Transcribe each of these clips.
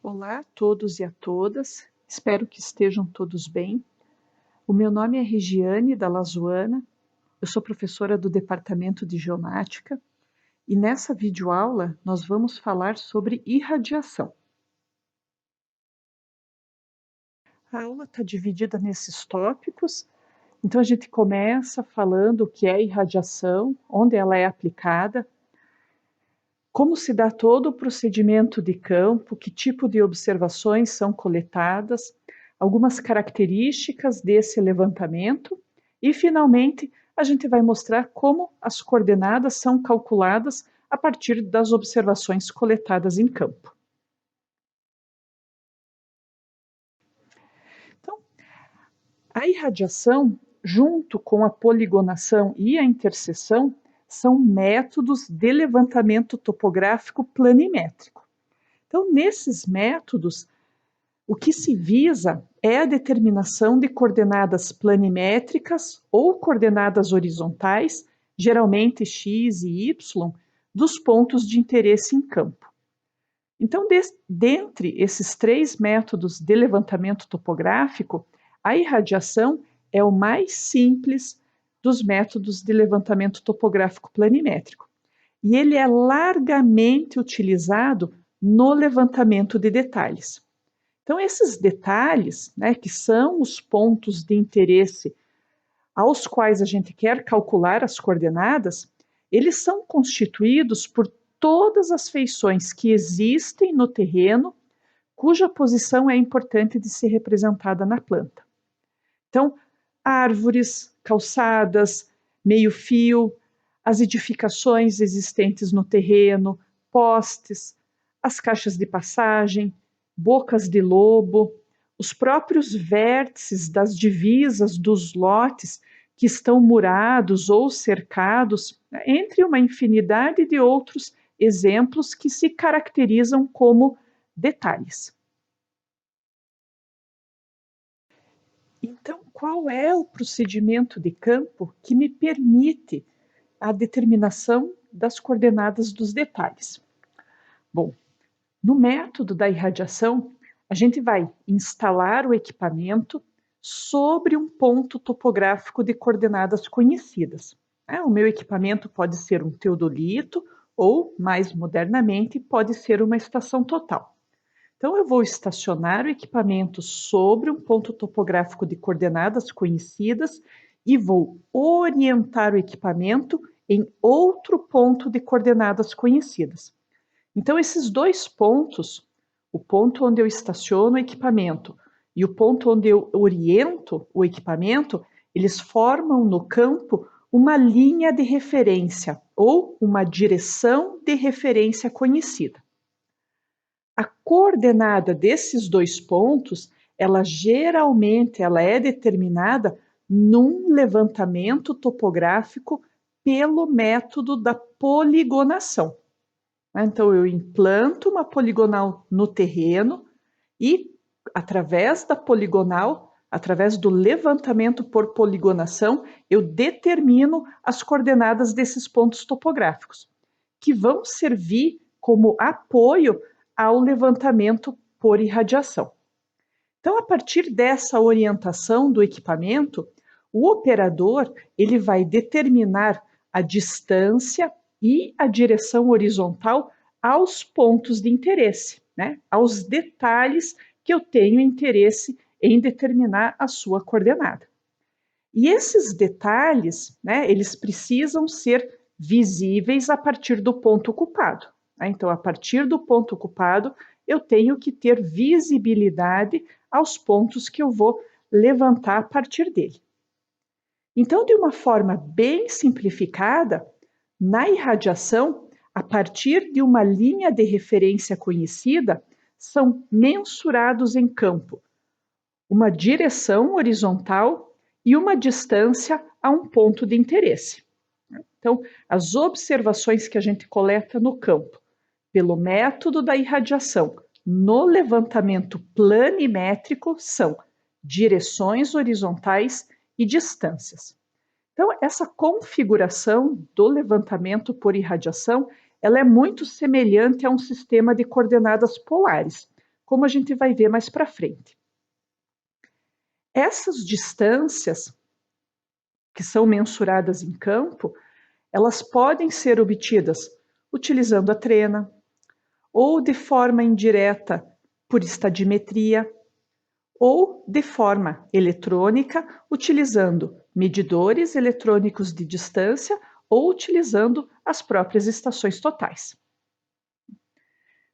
Olá a todos e a todas, espero que estejam todos bem. O meu nome é Regiane da Lazuana, eu sou professora do Departamento de Geomática e nessa videoaula nós vamos falar sobre irradiação. A aula está dividida nesses tópicos, então a gente começa falando o que é irradiação, onde ela é aplicada, como se dá todo o procedimento de campo, que tipo de observações são coletadas, algumas características desse levantamento e, finalmente, a gente vai mostrar como as coordenadas são calculadas a partir das observações coletadas em campo. Então, a irradiação, junto com a poligonação e a interseção, são métodos de levantamento topográfico planimétrico. Então, nesses métodos, o que se visa é a determinação de coordenadas planimétricas ou coordenadas horizontais, geralmente x e y, dos pontos de interesse em campo. Então, dentre esses três métodos de levantamento topográfico, a irradiação é o mais simples dos métodos de levantamento topográfico planimétrico. E ele é largamente utilizado no levantamento de detalhes. Então, esses detalhes, que são os pontos de interesse aos quais a gente quer calcular as coordenadas, eles são constituídos por todas as feições que existem no terreno, cuja posição é importante de ser representada na planta. Então, árvores, calçadas, meio-fio, as edificações existentes no terreno, postes, as caixas de passagem, bocas de lobo, os próprios vértices das divisas dos lotes que estão murados ou cercados, entre uma infinidade de outros exemplos que se caracterizam como detalhes. Então, qual é o procedimento de campo que me permite a determinação das coordenadas dos detalhes? Bom, no método da irradiação, a gente vai instalar o equipamento sobre um ponto topográfico de coordenadas conhecidas. O meu equipamento pode ser um teodolito ou, mais modernamente, pode ser uma estação total. Então, eu vou estacionar o equipamento sobre um ponto topográfico de coordenadas conhecidas e vou orientar o equipamento em outro ponto de coordenadas conhecidas. Então, esses dois pontos, o ponto onde eu estaciono o equipamento e o ponto onde eu oriento o equipamento, eles formam no campo uma linha de referência ou uma direção de referência conhecida. A coordenada desses dois pontos, ela geralmente é determinada num levantamento topográfico pelo método da poligonação. Então, eu implanto uma poligonal no terreno e, através da poligonal, através do levantamento por poligonação, eu determino as coordenadas desses pontos topográficos, que vão servir como apoio ao levantamento por irradiação. Então, a partir dessa orientação do equipamento, o operador ele vai determinar a distância e a direção horizontal aos pontos de interesse, aos detalhes que eu tenho interesse em determinar a sua coordenada. E esses detalhes, eles precisam ser visíveis a partir do ponto ocupado. Então, a partir do ponto ocupado, eu tenho que ter visibilidade aos pontos que eu vou levantar a partir dele. Então, de uma forma bem simplificada, na irradiação, a partir de uma linha de referência conhecida, são mensurados em campo uma direção horizontal e uma distância a um ponto de interesse. Então, as observações que a gente coleta no campo, pelo método da irradiação, no levantamento planimétrico, são direções horizontais e distâncias. Então, essa configuração do levantamento por irradiação, ela é muito semelhante a um sistema de coordenadas polares, como a gente vai ver mais para frente. Essas distâncias que são mensuradas em campo, elas podem ser obtidas utilizando a trena ou de forma indireta por estadimetria ou de forma eletrônica utilizando medidores eletrônicos de distância ou utilizando as próprias estações totais.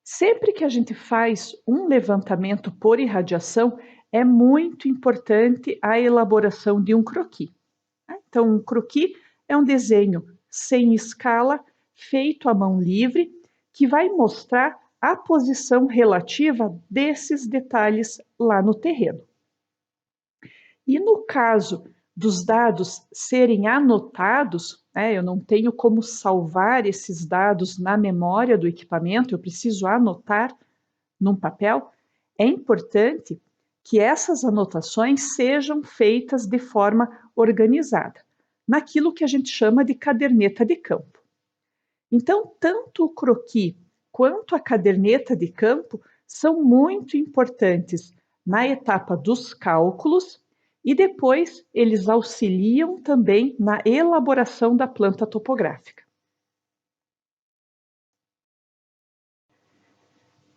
Sempre que a gente faz um levantamento por irradiação, é muito importante a elaboração de um croquis. Então, um croquis é um desenho sem escala, feito à mão livre, que vai mostrar a posição relativa desses detalhes lá no terreno. E no caso dos dados serem anotados, eu não tenho como salvar esses dados na memória do equipamento, eu preciso anotar num papel, é importante que essas anotações sejam feitas de forma organizada, naquilo que a gente chama de caderneta de campo. Então, tanto o croquis quanto a caderneta de campo são muito importantes na etapa dos cálculos e depois eles auxiliam também na elaboração da planta topográfica.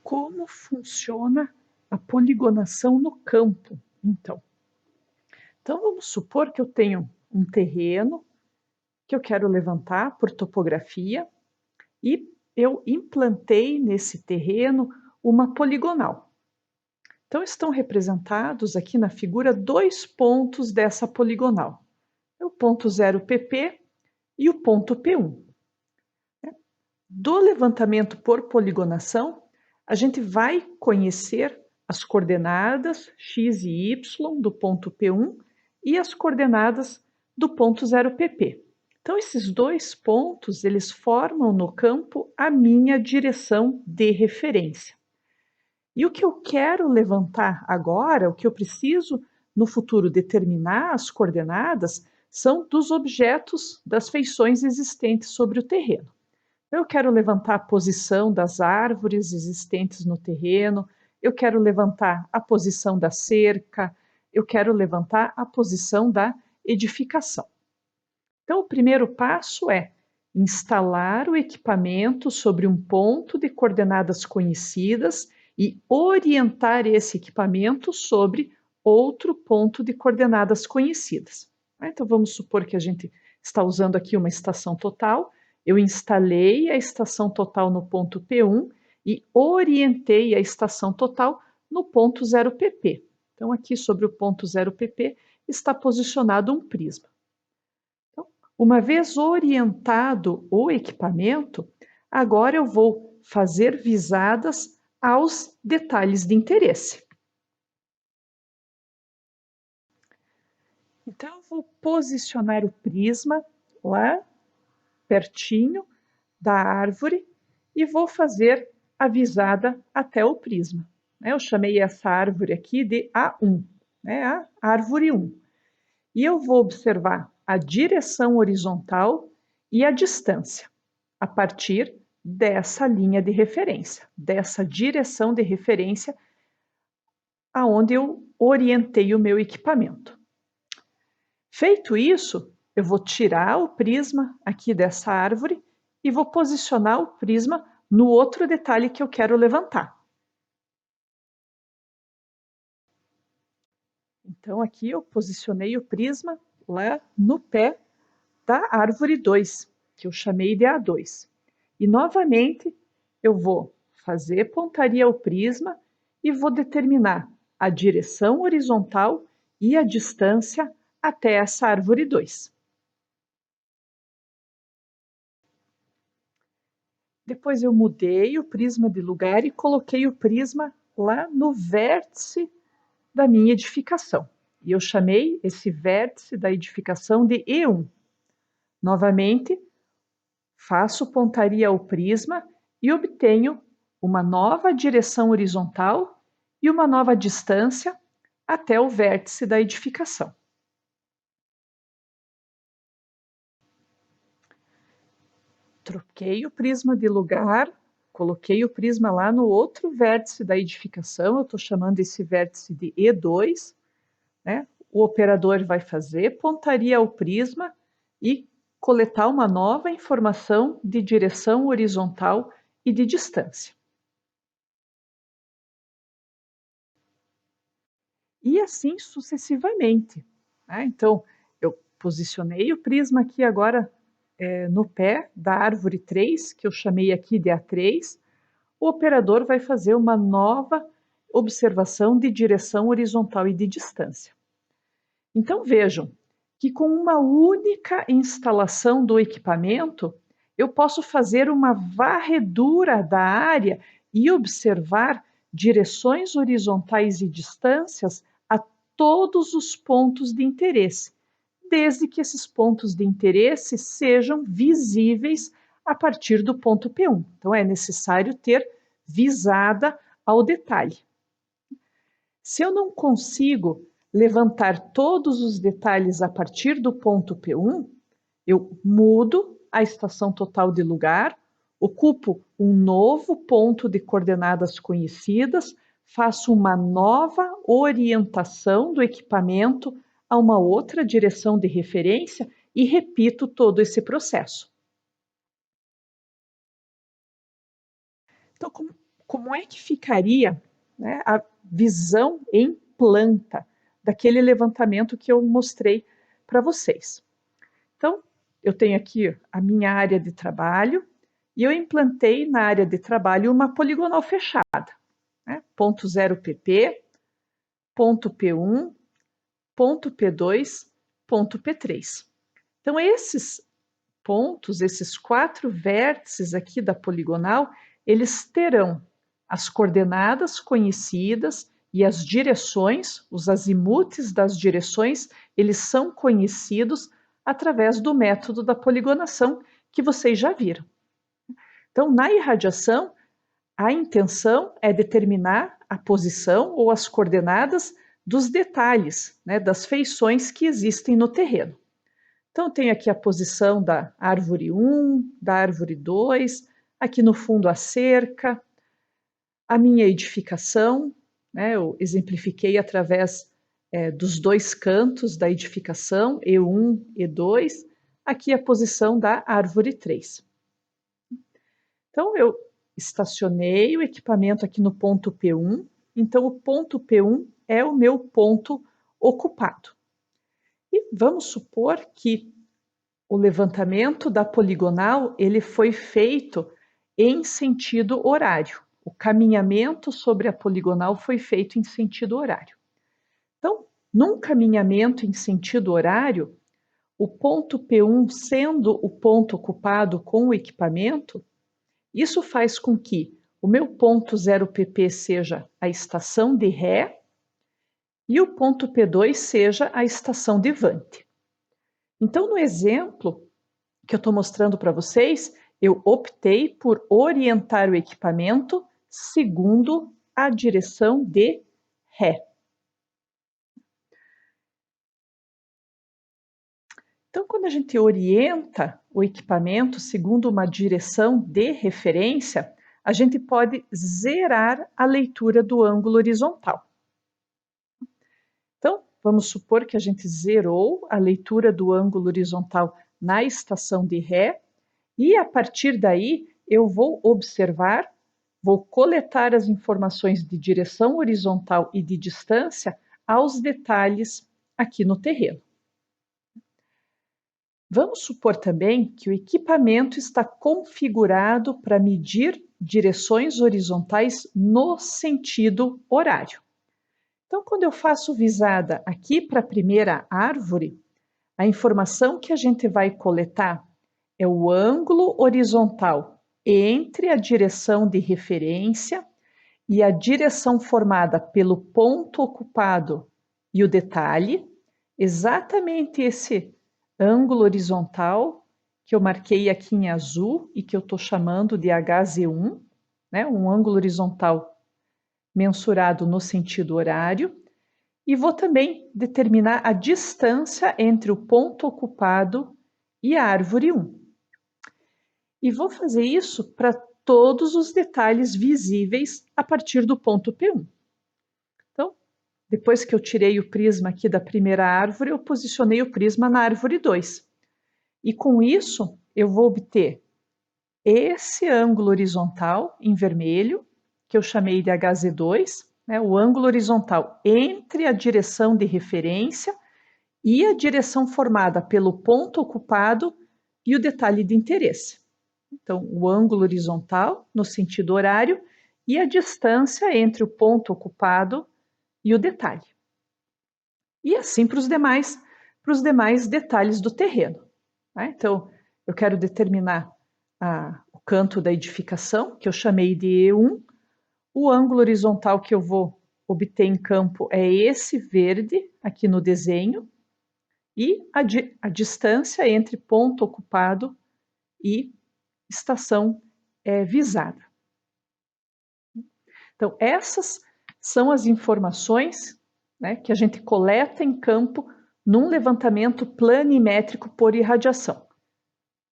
Como funciona a poligonação no campo, então? Então, vamos supor que eu tenho um terreno que eu quero levantar por topografia e eu implantei nesse terreno uma poligonal. Então, estão representados aqui na figura 2 pontos dessa poligonal. O ponto 0 pp e o ponto P1. Do levantamento por poligonação, a gente vai conhecer as coordenadas x e y do ponto P1 e as coordenadas do ponto 0 pp. Então, esses 2 pontos, eles formam no campo a minha direção de referência. E o que eu quero levantar agora, o que eu preciso no futuro determinar as coordenadas, são dos objetos das feições existentes sobre o terreno. Eu quero levantar a posição das árvores existentes no terreno, eu quero levantar a posição da cerca, eu quero levantar a posição da edificação. Então, o primeiro passo é instalar o equipamento sobre um ponto de coordenadas conhecidas e orientar esse equipamento sobre outro ponto de coordenadas conhecidas. Então, vamos supor que a gente está usando aqui uma estação total. Eu instalei a estação total no ponto P1 e orientei a estação total no ponto 0 pp. Então, aqui sobre o ponto 0 pp está posicionado um prisma. Então, uma vez orientado o equipamento, agora eu vou fazer visadas aos detalhes de interesse. Então, eu vou posicionar o prisma lá pertinho da árvore e vou fazer a visada até o prisma. Eu chamei essa árvore aqui de A1, a árvore 1. E eu vou observar a direção horizontal e a distância a partir dessa linha de referência, dessa direção de referência aonde eu orientei o meu equipamento. Feito isso, eu vou tirar o prisma aqui dessa árvore e vou posicionar o prisma no outro detalhe que eu quero levantar. Então, aqui eu posicionei o prisma lá no pé da árvore 2, que eu chamei de A2. E, novamente, eu vou fazer pontaria ao prisma e vou determinar a direção horizontal e a distância até essa árvore 2. Depois eu mudei o prisma de lugar e coloquei o prisma lá no vértice da minha edificação. E eu chamei esse vértice da edificação de E1. Novamente, faço pontaria ao prisma e obtenho uma nova direção horizontal e uma nova distância até o vértice da edificação. Troquei o prisma de lugar, coloquei o prisma lá no outro vértice da edificação, eu estou chamando esse vértice de E2, né? O operador vai fazer pontaria ao prisma e coletar uma nova informação de direção horizontal e de distância. E assim sucessivamente, né? Então, eu posicionei o prisma aqui agora no pé da árvore 3, que eu chamei aqui de A3, o operador vai fazer uma nova observação de direção horizontal e de distância. Então vejam que com uma única instalação do equipamento, eu posso fazer uma varredura da área e observar direções horizontais e distâncias a todos os pontos de interesse, desde que esses pontos de interesse sejam visíveis a partir do ponto P1. Então é necessário ter visada ao detalhe. Se eu não consigo levantar todos os detalhes a partir do ponto P1, eu mudo a estação total de lugar, ocupo um novo ponto de coordenadas conhecidas, faço uma nova orientação do equipamento a uma outra direção de referência e repito todo esse processo. Então, como é que ficaria, né, a visão em planta daquele levantamento que eu mostrei para vocês? Então, eu tenho aqui a minha área de trabalho e eu implantei na área de trabalho uma poligonal fechada, né? Ponto 0 pp, ponto P1, ponto P2, ponto P3. Então, esses pontos, esses 4 vértices aqui da poligonal, eles terão as coordenadas conhecidas e as direções, os azimutes das direções, eles são conhecidos através do método da poligonação que vocês já viram. Então, na irradiação, a intenção é determinar a posição ou as coordenadas dos detalhes, né, das feições que existem no terreno. Então, tenho aqui a posição da árvore 1, da árvore 2, aqui no fundo a cerca, a minha edificação, né, eu exemplifiquei através dos dois cantos da edificação, E1, E2, aqui a posição da árvore 3. Então, eu estacionei o equipamento aqui no ponto P1, então o ponto P1 é o meu ponto ocupado. E vamos supor que o levantamento da poligonal ele foi feito em sentido horário. O caminhamento sobre a poligonal foi feito em sentido horário. Então, num caminhamento em sentido horário, o ponto P1 sendo o ponto ocupado com o equipamento, isso faz com que o meu ponto 0 pp seja a estação de ré e o ponto P2 seja a estação de vante. Então, no exemplo que eu estou mostrando para vocês, eu optei por orientar o equipamento segundo a direção de ré. Então, quando a gente orienta o equipamento segundo uma direção de referência, a gente pode zerar a leitura do ângulo horizontal. Então, vamos supor que a gente zerou a leitura do ângulo horizontal na estação de ré, e a partir daí eu vou observar, vou coletar as informações de direção horizontal e de distância aos detalhes aqui no terreno. Vamos supor também que o equipamento está configurado para medir direções horizontais no sentido horário. Então, quando eu faço visada aqui para a primeira árvore, a informação que a gente vai coletar é o ângulo horizontal entre a direção de referência e a direção formada pelo ponto ocupado e o detalhe, exatamente esse ângulo horizontal que eu marquei aqui em azul e que eu estou chamando de HZ1, né, um ângulo horizontal mensurado no sentido horário, e vou também determinar a distância entre o ponto ocupado e a árvore 1. E vou fazer isso para todos os detalhes visíveis a partir do ponto P1. Então, depois que eu tirei o prisma aqui da primeira árvore, eu posicionei o prisma na árvore 2. E com isso, eu vou obter esse ângulo horizontal em vermelho, que eu chamei de HZ2, né, o ângulo horizontal entre a direção de referência e a direção formada pelo ponto ocupado e o detalhe de interesse. Então, o ângulo horizontal no sentido horário e a distância entre o ponto ocupado e o detalhe. E assim para os demais detalhes do terreno. Né? Então, eu quero determinar o canto da edificação, que eu chamei de E1. O ângulo horizontal que eu vou obter em campo é esse verde aqui no desenho, e a distância entre ponto ocupado e estação visada. Então, essas são as informações, né, que a gente coleta em campo num levantamento planimétrico por irradiação.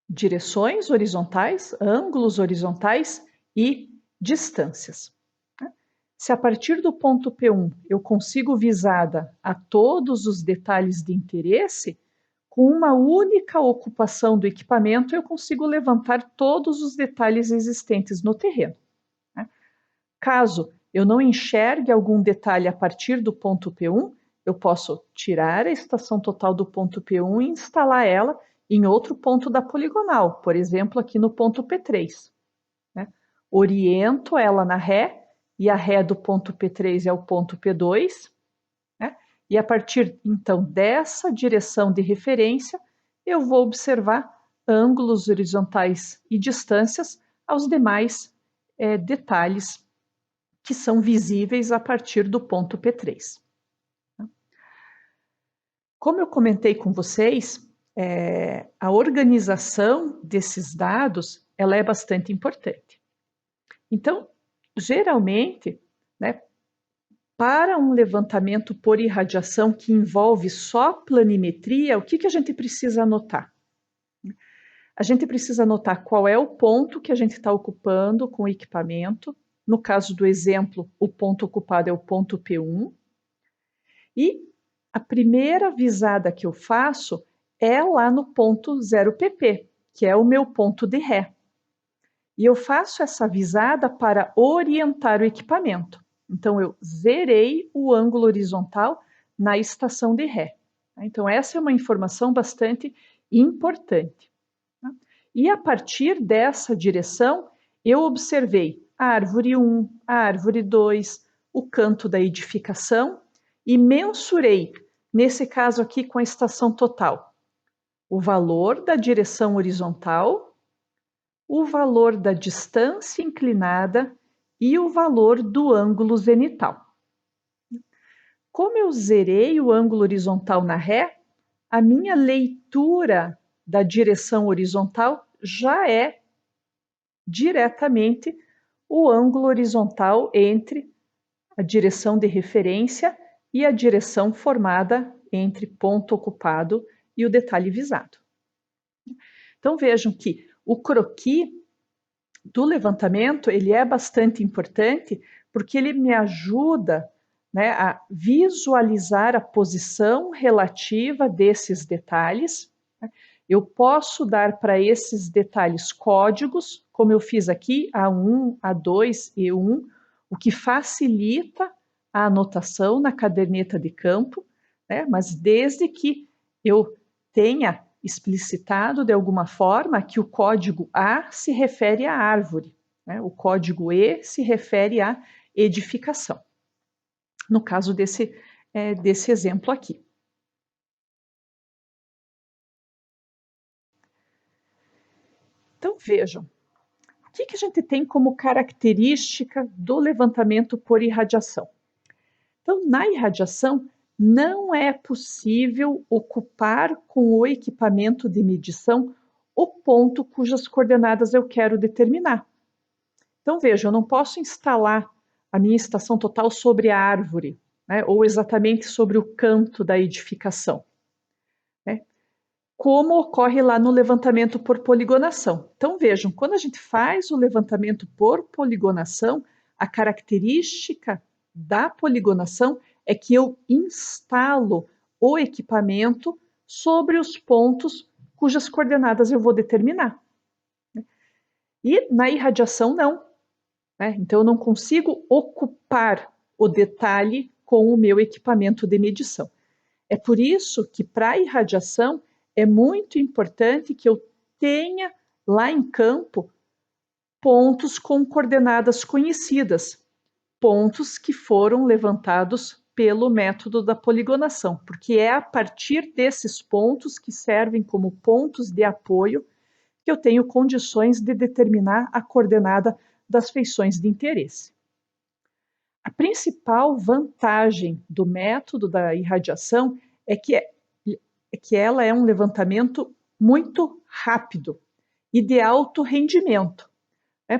Direções horizontais, ângulos horizontais e distâncias. Se a partir do ponto P1 eu consigo visada a todos os detalhes de interesse, com uma única ocupação do equipamento eu consigo levantar todos os detalhes existentes no terreno. Caso eu não enxergue algum detalhe a partir do ponto P1, eu posso tirar a estação total do ponto P1 e instalar ela em outro ponto da poligonal, por exemplo, aqui no ponto P3. Né? Oriento ela na ré, e a ré do ponto P3 é o ponto P2, né? E a partir, então, dessa direção de referência, eu vou observar ângulos horizontais e distâncias aos demais detalhes que são visíveis a partir do ponto P3. Como eu comentei com vocês, a organização desses dados ela é bastante importante. Então, geralmente, né, para um levantamento por irradiação que envolve só planimetria, o que a gente precisa anotar? A gente precisa anotar qual é o ponto que a gente está ocupando com o equipamento. No caso do exemplo, o ponto ocupado é o ponto P1. E a primeira visada que eu faço é lá no ponto 0pp, que é o meu ponto de ré. E eu faço essa visada para orientar o equipamento. Então, eu zerei o ângulo horizontal na estação de ré. Então, essa é uma informação bastante importante. E a partir dessa direção, eu observei a árvore 1, a árvore 2, o canto da edificação e mensurei, nesse caso aqui com a estação total, o valor da direção horizontal, o valor da distância inclinada e o valor do ângulo zenital. Como eu zerei o ângulo horizontal na ré, a minha leitura da direção horizontal já é diretamente o ângulo horizontal entre a direção de referência e a direção formada entre ponto ocupado e o detalhe visado. Então vejam que o croquis do levantamento ele é bastante importante porque ele me ajuda, né, a visualizar a posição relativa desses detalhes. Eu posso dar para esses detalhes códigos, como eu fiz aqui, A1, A2 e E1, o que facilita a anotação na caderneta de campo, né? Mas desde que eu tenha explicitado de alguma forma que o código A se refere à árvore, né? O código E se refere à edificação. No caso desse exemplo aqui. Então vejam, o que a gente tem como característica do levantamento por irradiação? Então, na irradiação, não é possível ocupar com o equipamento de medição o ponto cujas coordenadas eu quero determinar. Então, veja, eu não posso instalar a minha estação total sobre a árvore, né, ou exatamente sobre o canto da edificação. Né? como ocorre lá no levantamento por poligonação. Então, vejam, quando a gente faz o levantamento por poligonação, a característica da poligonação é que eu instalo o equipamento sobre os pontos cujas coordenadas eu vou determinar. E na irradiação, não. Então, eu não consigo ocupar o detalhe com o meu equipamento de medição. É por isso que, para a irradiação, é muito importante que eu tenha lá em campo pontos com coordenadas conhecidas, pontos que foram levantados pelo método da poligonação, porque é a partir desses pontos que servem como pontos de apoio que eu tenho condições de determinar a coordenada das feições de interesse. A principal vantagem do método da irradiação é que ela é um levantamento muito rápido e de alto rendimento,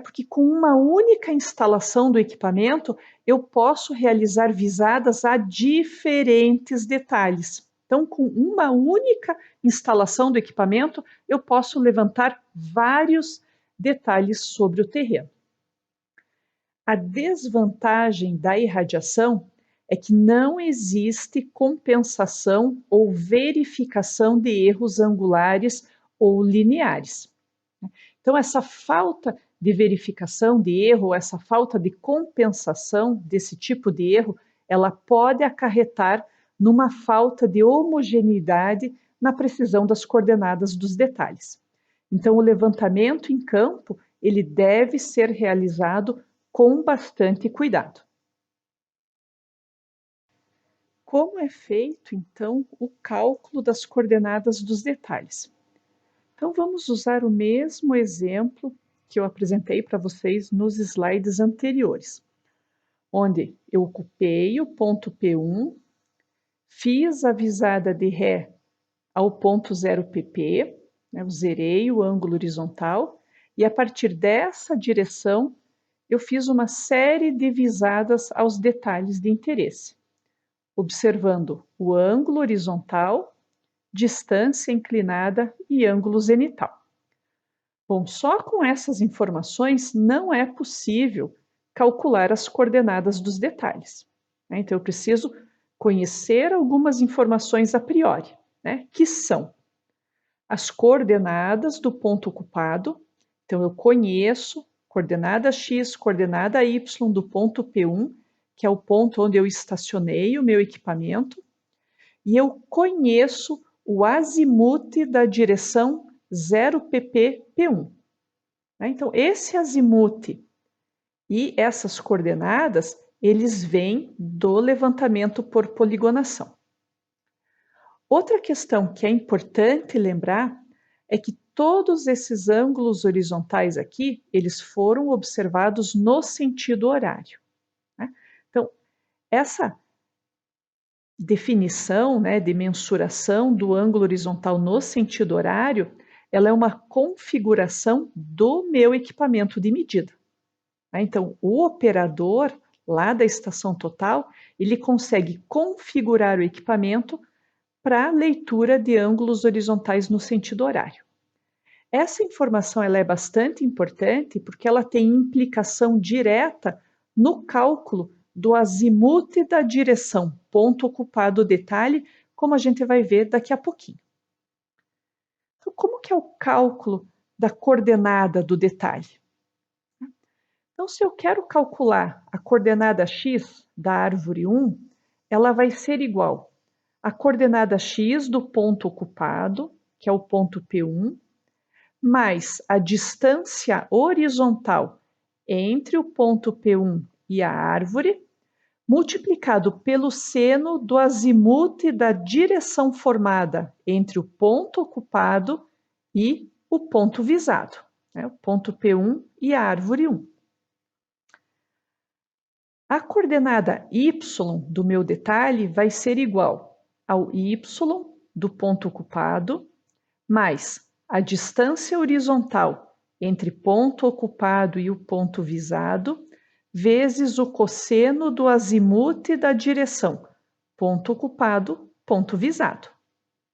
porque com uma única instalação do equipamento eu posso realizar visadas a diferentes detalhes. Então, com uma única instalação do equipamento, eu posso levantar vários detalhes sobre o terreno. A desvantagem da irradiação é que não existe compensação ou verificação de erros angulares ou lineares. Então, essa falta de verificação de erro, essa falta de compensação desse tipo de erro, ela pode acarretar numa falta de homogeneidade na precisão das coordenadas dos detalhes. Então, o levantamento em campo, ele deve ser realizado com bastante cuidado. Como é feito, então, o cálculo das coordenadas dos detalhes? Então, vamos usar o mesmo exemplo que eu apresentei para vocês nos slides anteriores, onde eu ocupei o ponto P1, fiz a visada de ré ao ponto 0 pp, eu zerei o ângulo horizontal, e a partir dessa direção eu fiz uma série de visadas aos detalhes de interesse, observando o ângulo horizontal, distância inclinada e ângulo zenital. Bom, só com essas informações não é possível calcular as coordenadas dos detalhes. Então, eu preciso conhecer algumas informações a priori, que são as coordenadas do ponto ocupado. Então, eu conheço coordenada x, coordenada y do ponto P1, que é o ponto onde eu estacionei o meu equipamento, e eu conheço o azimute da direção 0 pp P1. Então, esse azimute e essas coordenadas, eles vêm do levantamento por poligonação. Outra questão que é importante lembrar é que todos esses ângulos horizontais aqui, eles foram observados no sentido horário. Então, essa definição, de mensuração do ângulo horizontal no sentido horário, ela é uma configuração do meu equipamento de medida. Então, o operador lá da estação total, ele consegue configurar o equipamento para leitura de ângulos horizontais no sentido horário. Essa informação ela é bastante importante porque ela tem implicação direta no cálculo do azimute da direção, ponto ocupado detalhe, como a gente vai ver daqui a pouquinho. Então, como que é o cálculo da coordenada do detalhe? Então, se eu quero calcular a coordenada x da árvore 1, ela vai ser igual à coordenada x do ponto ocupado, que é o ponto P1, mais a distância horizontal entre o ponto P1 e a árvore, multiplicado pelo seno do azimute da direção formada entre o ponto ocupado e o ponto visado, o ponto P1 e a árvore 1. A coordenada y do meu detalhe vai ser igual ao y do ponto ocupado, mais a distância horizontal entre ponto ocupado e o ponto visado, vezes o cosseno do azimute da direção, ponto ocupado, ponto visado.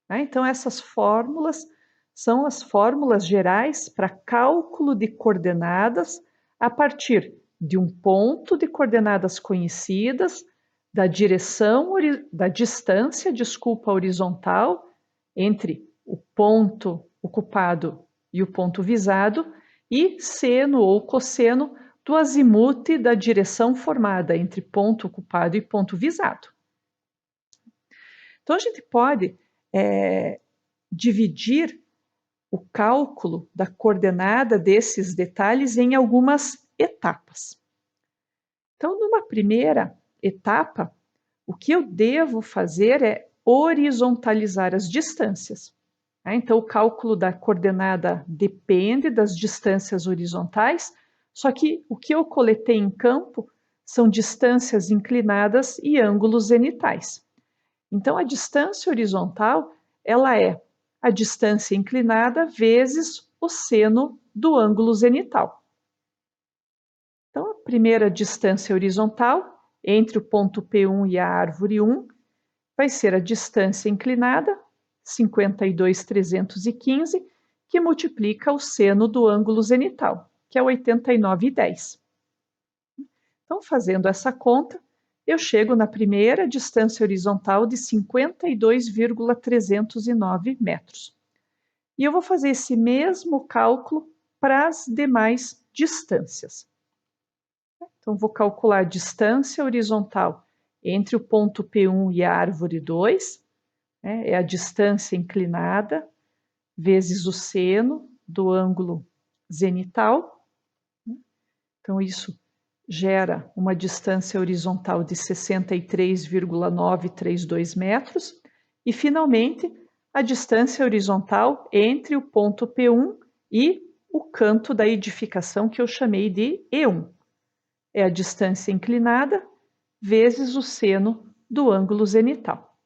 né? Então, essas fórmulas são as fórmulas gerais para cálculo de coordenadas a partir de um ponto de coordenadas conhecidas, da distância, horizontal entre o ponto ocupado e o ponto visado e seno ou cosseno do azimute da direção formada entre ponto ocupado e ponto visado. Então, a gente pode dividir o cálculo da coordenada desses detalhes em algumas etapas. Então, numa primeira etapa, o que eu devo fazer é horizontalizar as distâncias. Então, o cálculo da coordenada depende das distâncias horizontais, só que o que eu coletei em campo são distâncias inclinadas e ângulos zenitais. Então, a distância horizontal, ela é a distância inclinada vezes o seno do ângulo zenital. Então, a primeira distância horizontal, entre o ponto P1 e a árvore 1, vai ser a distância inclinada, 52,315, que multiplica o seno do ângulo zenital, que é 89,10. Então, fazendo essa conta, eu chego na primeira distância horizontal de 52,309 metros. E eu vou fazer esse mesmo cálculo para as demais distâncias. Então, vou calcular a distância horizontal entre o ponto P1 e a árvore 2, é a distância inclinada, vezes o seno do ângulo zenital. Então, isso gera uma distância horizontal de 63,932 metros. E, finalmente, a distância horizontal entre o ponto P1 e o canto da edificação que eu chamei de E1. É a distância inclinada vezes o seno do ângulo zenital.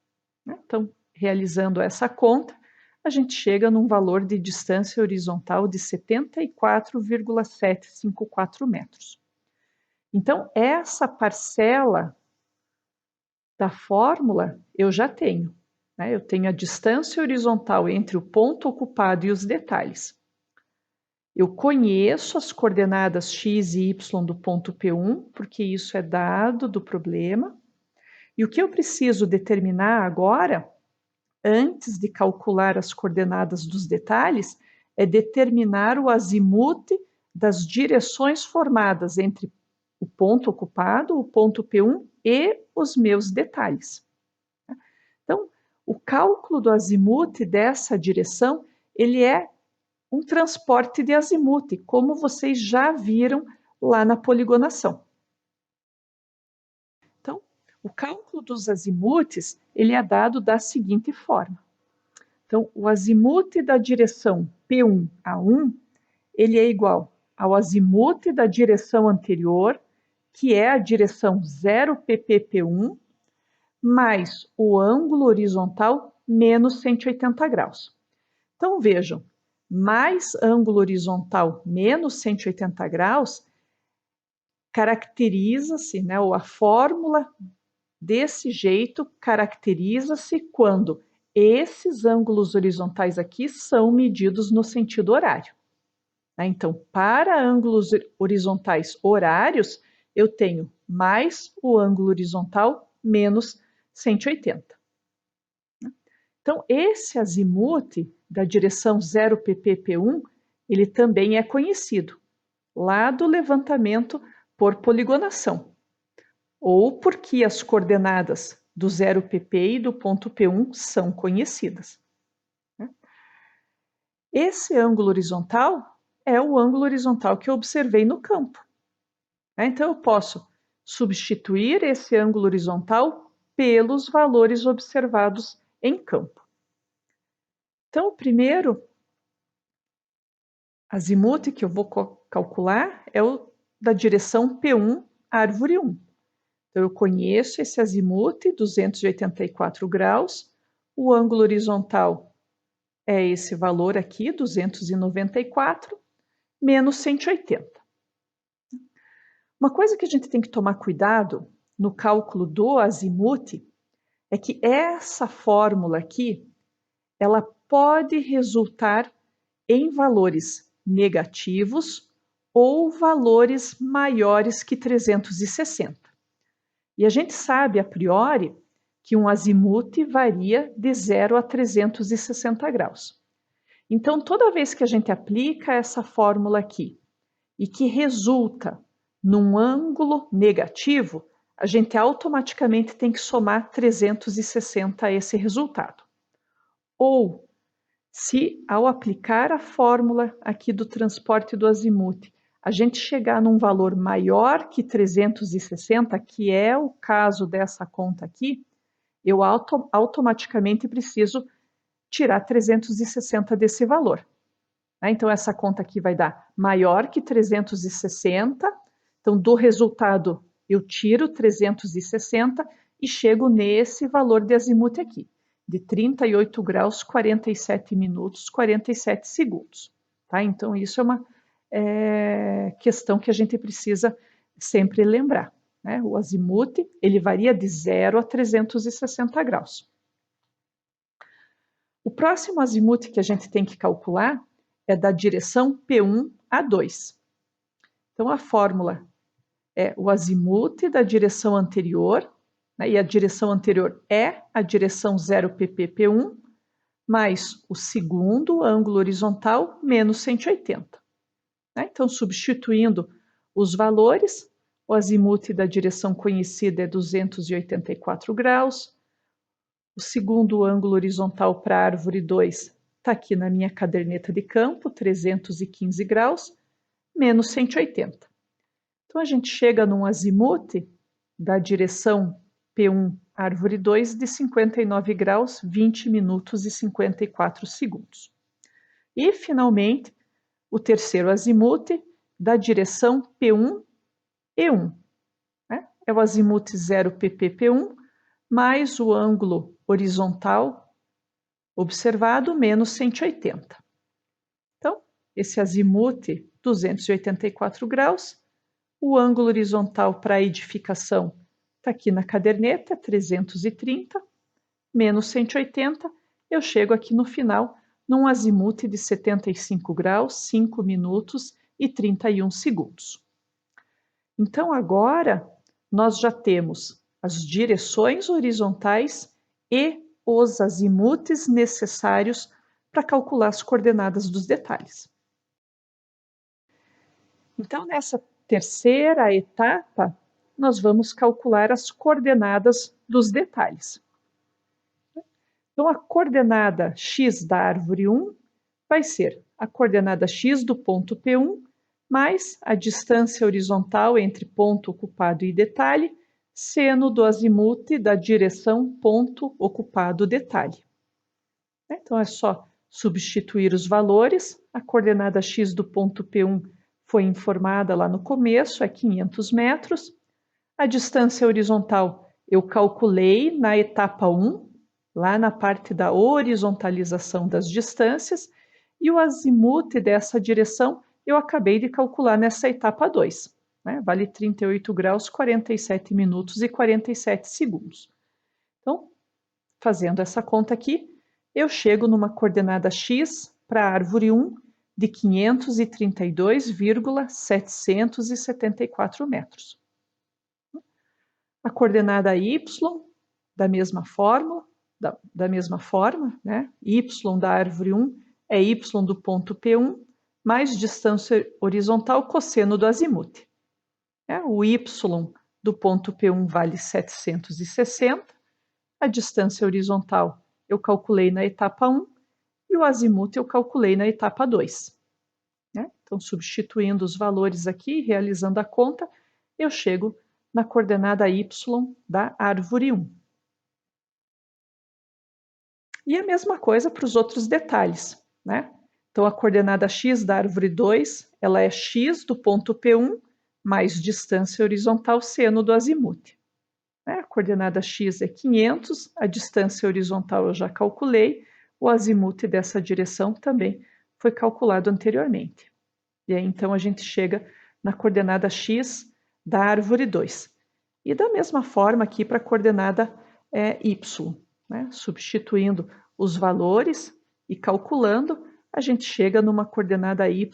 Então, realizando essa conta, a gente chega num valor de distância horizontal de 74,754 metros. Então, essa parcela da fórmula eu já tenho. Eu tenho a distância horizontal entre o ponto ocupado e os detalhes. Eu conheço as coordenadas x e y do ponto P1, porque isso é dado do problema. E o que eu preciso determinar agora, antes de calcular as coordenadas dos detalhes, é determinar o azimute das direções formadas entre o ponto ocupado, o ponto P1 e os meus detalhes. Então, o cálculo do azimute dessa direção, ele é um transporte de azimute, como vocês já viram lá na poligonação. Então, o cálculo dos azimutes, ele é dado da seguinte forma. Então, o azimute da direção P1 a 1, ele é igual ao azimute da direção anterior, que é a direção 0ppP1, mais o ângulo horizontal menos 180 graus. Então, vejam, mais ângulo horizontal menos 180 graus caracteriza-se, né, ou a fórmula desse jeito caracteriza-se quando esses ângulos horizontais aqui são medidos no sentido horário. Então, para ângulos horizontais horários, eu tenho mais o ângulo horizontal menos 180. Então, esse azimute da direção 0ppP1, ele também é conhecido lá do levantamento por poligonação, ou porque as coordenadas do 0pp e do ponto P1 são conhecidas. Esse ângulo horizontal é o ângulo horizontal que eu observei no campo. Então, eu posso substituir esse ângulo horizontal pelos valores observados em campo. Então, o primeiro azimute que eu vou calcular é o da direção P1, árvore 1. Então, eu conheço esse azimute, 284 graus, o ângulo horizontal é esse valor aqui, 294, menos 180. Uma coisa que a gente tem que tomar cuidado no cálculo do azimute é que essa fórmula aqui, ela pode resultar em valores negativos ou valores maiores que 360. E a gente sabe, a priori, que um azimuth varia de 0 a 360 graus. Então, toda vez que a gente aplica essa fórmula aqui e que resulta num ângulo negativo, a gente automaticamente tem que somar 360 a esse resultado. Ou, se ao aplicar a fórmula aqui do transporte do azimuth, a gente chegar num valor maior que 360, que é o caso dessa conta aqui, eu automaticamente preciso tirar 360 desse valor. Então, essa conta aqui vai dar maior que 360. Então, do resultado, eu tiro 360 e chego nesse valor de azimuth aqui, de 38 graus, 47 minutos, 47 segundos. Tá? Então, isso é uma questão que a gente precisa sempre lembrar. Né? O azimuth, ele varia de 0 a 360 graus. O próximo azimuth que a gente tem que calcular é da direção P1 a 2. Então, a fórmula é o azimuth da direção anterior, né, e a direção anterior é a direção 0ppP1, mais o segundo ângulo horizontal menos 180. Né? Então, substituindo os valores, o azimuth da direção conhecida é 284 graus, o segundo ângulo horizontal para a árvore 2 está aqui na minha caderneta de campo, 315 graus, menos 180. Então, a gente chega num azimuth da direção P1, árvore 2, de 59 graus, 20 minutos e 54 segundos. E, finalmente, o terceiro azimuth da direção P1, E1. Né? É o azimuth 0ppP1, mais o ângulo horizontal observado, menos 180. Então, esse azimuth, 284 graus, o ângulo horizontal para a edificação está aqui na caderneta, 330, menos 180, eu chego aqui no final, num azimuth de 75 graus, 5 minutos e 31 segundos. Então, agora, nós já temos as direções horizontais e os azimuths necessários para calcular as coordenadas dos detalhes. Então, nessa terceira etapa, nós vamos calcular as coordenadas dos detalhes. Então, a coordenada x da árvore 1 vai ser a coordenada x do ponto P1 mais a distância horizontal entre ponto ocupado e detalhe, seno do azimuth da direção ponto ocupado detalhe. Então, é só substituir os valores. A coordenada x do ponto P1 foi informada lá no começo, é 500 metros. A distância horizontal eu calculei na etapa 1, lá na parte da horizontalização das distâncias, e o azimuth dessa direção eu acabei de calcular nessa etapa 2. Né? Vale 38 graus, 47 minutos e 47 segundos. Então, fazendo essa conta aqui, eu chego numa coordenada x para a árvore 1 de 532,774 metros. A coordenada y, da mesma forma, né? Y da árvore 1 é y do ponto P1 mais distância horizontal cosseno do azimuth. O y do ponto P1 vale 760, a distância horizontal eu calculei na etapa 1 e o azimuth eu calculei na etapa 2. Então, substituindo os valores aqui, realizando a conta, eu chego na coordenada y da árvore 1. E a mesma coisa para os outros detalhes. Né? Então, a coordenada x da árvore 2, ela é x do ponto P1 mais distância horizontal seno do azimuth. A coordenada x é 500, a distância horizontal eu já calculei, o azimuth dessa direção também foi calculado anteriormente. E aí, então, a gente chega na coordenada x da árvore 2. E da mesma forma aqui para a coordenada y, né? Substituindo os valores e calculando, a gente chega numa coordenada y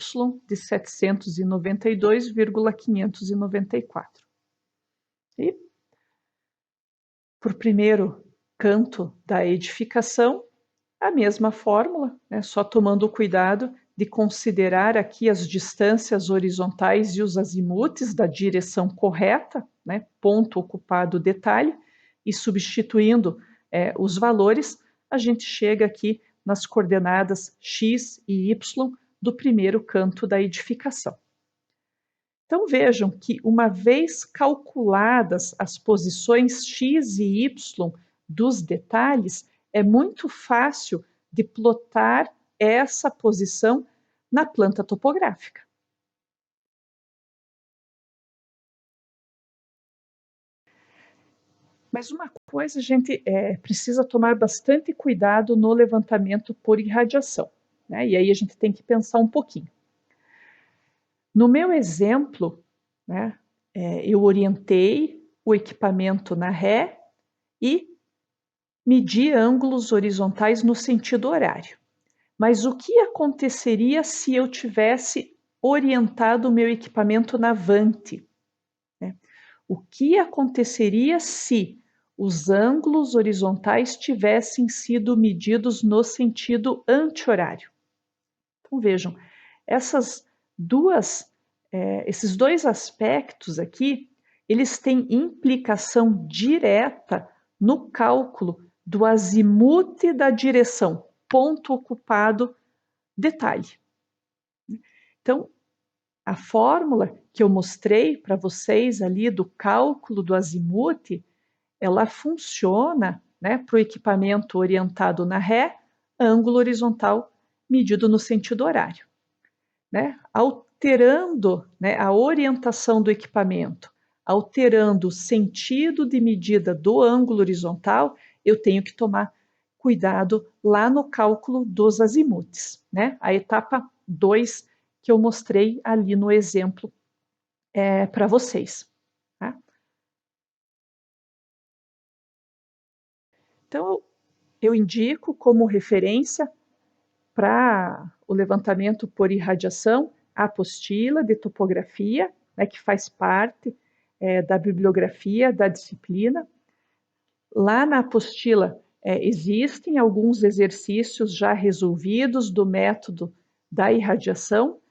de 792,594. E, por primeiro canto da edificação, a mesma fórmula, né, só tomando o cuidado de considerar aqui as distâncias horizontais e os azimutes da direção correta, né, ponto ocupado detalhe, e substituindo os valores, a gente chega aqui nas coordenadas x e y do primeiro canto da edificação. Então vejam que, uma vez calculadas as posições x e y dos detalhes, é muito fácil de plotar essa posição na planta topográfica. Mas uma coisa a gente precisa tomar bastante cuidado no levantamento por irradiação, né? E aí a gente tem que pensar um pouquinho. No meu exemplo, né, eu orientei o equipamento na ré e medi ângulos horizontais no sentido horário. Mas o que aconteceria se eu tivesse orientado o meu equipamento na avante, né? O que aconteceria se os ângulos horizontais tivessem sido medidos no sentido anti-horário? Então vejam, esses dois aspectos aqui, eles têm implicação direta no cálculo do azimute da direção, ponto ocupado detalhe. Então, a fórmula que eu mostrei para vocês ali do cálculo do azimute, ela funciona, né, para o equipamento orientado na ré, ângulo horizontal medido no sentido horário, né? Alterando, né, a orientação do equipamento, alterando o sentido de medida do ângulo horizontal, eu tenho que tomar cuidado lá no cálculo dos azimutes, né? A etapa 2 que eu mostrei ali no exemplo para vocês. Tá? Então, eu indico como referência para o levantamento por irradiação a apostila de topografia, né, que faz parte da bibliografia da disciplina. Lá na apostila existem alguns exercícios já resolvidos do método da irradiação,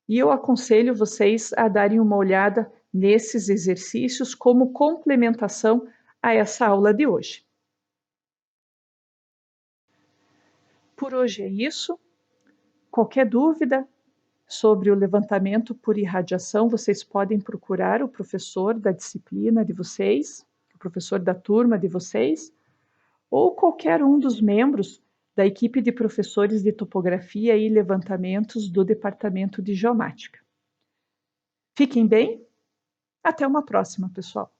e eu aconselho vocês a darem uma olhada nesses exercícios como complementação a essa aula de hoje. Por hoje é isso. Qualquer dúvida sobre o levantamento por irradiação, vocês podem procurar o professor da disciplina de vocês, o professor da turma de vocês, ou qualquer um dos membros da equipe de professores de topografia e levantamentos do Departamento de Geomática. Fiquem bem, até uma próxima, pessoal!